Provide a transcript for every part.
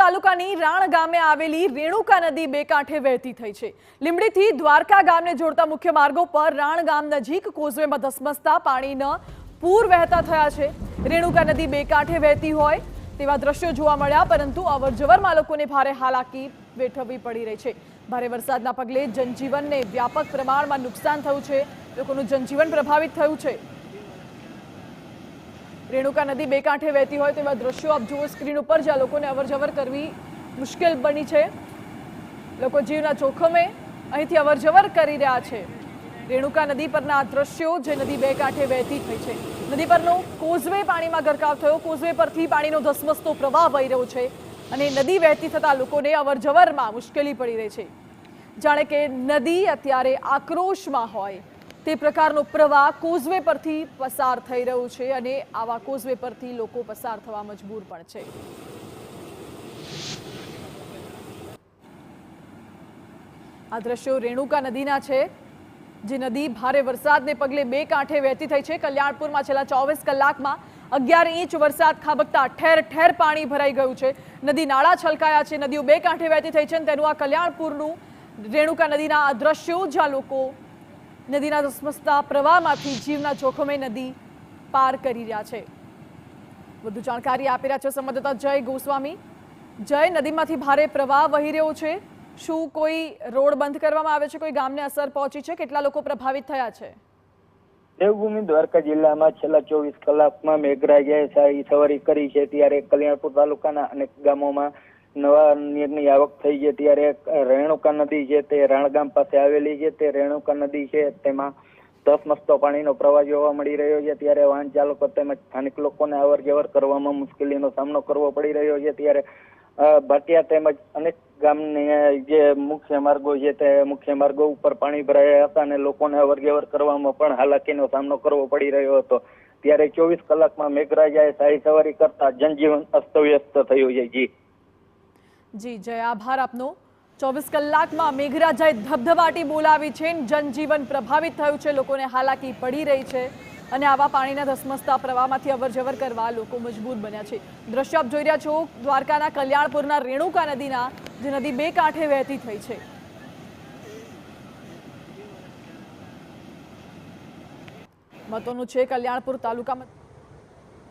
તાલુકાની રાણ ગામે આવેલી રેણુકા નદી બે કાંઠે વહેતી થઈ છે। લીંબડીથી દ્વારકા ગામને જોડતા મુખ્ય માર્ગો પર રાણ ગામ નજીક કોઝવેમાં ધસમસતા પાણીના પૂર વહેતા થયા છે। રેણુકા નદી બે કાંઠે વહેતી હોય તેવા દ્રશ્યો જોવા મળ્યા, પરંતુ અવરજવરમાં લોકોને ભારે હાલાકી વેઠવવી પડી રહી છે। ભારે વરસાદના પગલે જનજીવનને વ્યાપક પ્રમાણમાં નુકસાન થયું છે, લોકોનું જનજીવન પ્રભાવિત થયું છે। રેણુકા નદી બે કાંઠે વહેતી હોય તેવા દ્રશ્યો આપ જુઓ સ્ક્રીન ઉપર, જ્યાં લોકોને અવરજવર કરવી મુશ્કેલ બની છે। લોકો જીવના જોખમે અહીંથી અવરજવર કરી રહ્યા છે। રેણુકા નદી પરના આ દ્રશ્યો, જે નદી બે કાંઠે વહેતી થઈ છે, નદી પરનો કોઝવે પાણીમાં ગરકાવ થયો, કોઝવે પરથી પાણીનો ધસમસતો પ્રવાહ વહી રહ્યો છે અને નદી વહેતી થતા લોકોને અવરજવરમાં મુશ્કેલી પડી રહી છે। જાણે કે નદી અત્યારે આક્રોશમાં હોય તે પ્રકારનો પ્રવાહ કોઝવે પરથી પસાર થઈ રહ્યો છે અને આવા કોઝવે પરથી લોકો પસાર થવા મજબૂર પણ છે। આ દ્રશ્યો રેણુકા નદીના છે, જે નદી ભારે વરસાદને પગલે બે કાંઠે વહેતી થઈ છે। કલ્યાણપુરમાં છેલ્લા 24 કલાકમાં 11 ઇંચ વરસાદ ખાબકતા ઠેર ઠેર પાણી ભરાઈ ગયું છે। નદી નાળા છલકાયા છે, નદીઓ બે કાંઠે વહેતી થઈ છે અને તેનું આ કલ્યાણપુરનું રેણુકા નદીના આ દ્રશ્યો, જ્યાં લોકો નદીના ધસમસતા પ્રવાહમાંથી જીવના જોખમે નદી પાર કરી રહ્યા છે। વધુ જાણકારી આપી રહ્યા છે સંવાદદાતા જય ગોસ્વામી। જય, નદીમાંથી ભારે પ્રવાહ વહી રહ્યો છે, શું કોઈ રોડ બંધ કરવામાં આવે છે, કોઈ ગામને અસર પહોંચી છે, કેટલા લોકો પ્રભાવિત થયા છે? દેવભૂમિ દ્વારકા જિલ્લામાં છેલ્લા 24 કલાકમાં મેઘરાજાએ સારી સવારી કરી છે, ત્યારે કલ્યાણપુર તાલુકાના અનેક ગામોમાં નવા નીરની આવક થઈ છે। ત્યારે રેણુકા નદી છે તે રાણગામ પાસે આવેલી છે, તે રેણુકા નદી છે તેમાં ધસમસતો પાણીનો પ્રવાહ જોવા મળી રહ્યો છે। ત્યારે વાહન ચાલકો તેમજ સ્થાનિક લોકોને અવર જવર કરવામાં મુશ્કેલીનો સામનો કરવો પડી રહ્યો છે। ત્યારે ભાટિયા તેમજ અનેક ગામની જે મુખ્ય માર્ગો છે તે મુખ્ય માર્ગો ઉપર પાણી ભરાયા હતા અને લોકોને અવર જવર કરવામાં પણ હાલાકીનો સામનો કરવો પડી રહ્યો હતો। ત્યારે 24 કલાકમાં મેઘરાજાએ સારી સવારી કરતા જનજીવન અસ્તવ્યસ્ત થયું છે। જી જય, આભાર આપનો। 24 કલાકમાં મેઘરાજાએ ધબધબાટી બોલાવી છે, જનજીવન પ્રભાવિત થયું છે, લોકોને હાલાકી પડી રહી છે અને આવા પાણીના ધસમસતા પ્રવાહમાંથી અવરજવર કરવા લોકો મજબૂર બન્યા છે। દ્રશ્ય આપ જોઈ રહ્યા છો દ્વારકાના કલ્યાણપુરના રેણુકા નદીના, જે નદી બે કાંઠે વહેતી થઈ છે। મહત્વનું છે કલ્યાણપુર તાલુકામાં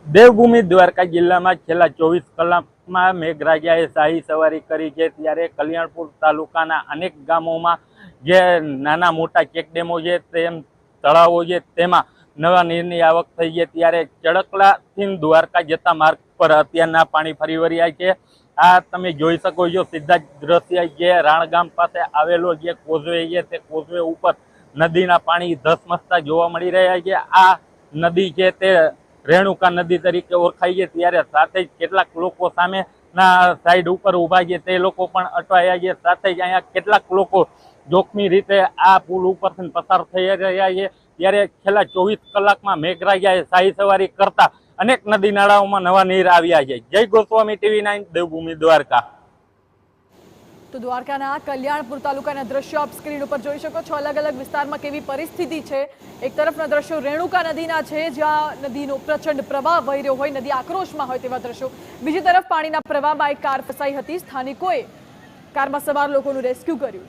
દેવભૂમિ દ્વારકા જિલ્લામાં છેલ્લા 24 કલાકમાં મેઘરાજાએ શાહી સવારી કરી છે। ત્યારે કલ્યાણપુર તાલુકાના અનેક ગામોમાં જે નાના મોટા ચેકડેમો છે, તેમ તળાવો છે, તેમાં નવા નીરની આવક થઈ છે। ત્યારે ચડકલાથી દ્વારકા જતા માર્ગ પર અત્યારના પાણી ફરી વળ્યા છે। આ તમે જોઈ શકો છો સીધા જ દ્રશ્ય, જે રાણગામ પાસે આવેલો જે કોઝવે છે તે કોઝવે ઉપર નદીના પાણી ધસમસતા જોવા મળી રહ્યા છે। આ નદી છે તે રેણુકા નદી તરીકે ઓળખાય છે। ત્યારે સાથે જ કેટલાક લોકો સામેના સાઈડ ઉપર ઊભા છે, તે લોકો પણ અટવાયા છે। સાથે જ અહીંયા કેટલાક લોકો જોખમી રીતે આ પુલ ઉપરથી પસાર થઈ રહ્યા છે। ત્યારે છેલ્લા 24 કલાકમાં મેઘરાજાએ શાહી સવારી કરતા અનેક નદી નાળાઓમાં નવા નીર આવ્યા છે। જય ગોસ્વામી, TV9 દેવભૂમિ દ્વારકા। તો દ્વારકાના કલ્યાણપુર તાલુકાના દ્રશ્યો આપ સ્ક્રીન ઉપર જોઈ શકો છો। અલગ અલગ વિસ્તારમાં કેવી પરિસ્થિતિ છે। એક તરફના દ્રશ્યો રેણુકા નદીના છે, જ્યાં નદીનો પ્રચંડ પ્રવાહ વહી રહ્યો હોય, નદી આક્રોશમાં હોય તેવા દ્રશ્યો। બીજી તરફ પાણીના પ્રવાહમાં એક કાર ફસાઈ હતી, સ્થાનિકોએ કારમાં સવાર લોકોનું રેસ્ક્યુ કર્યું।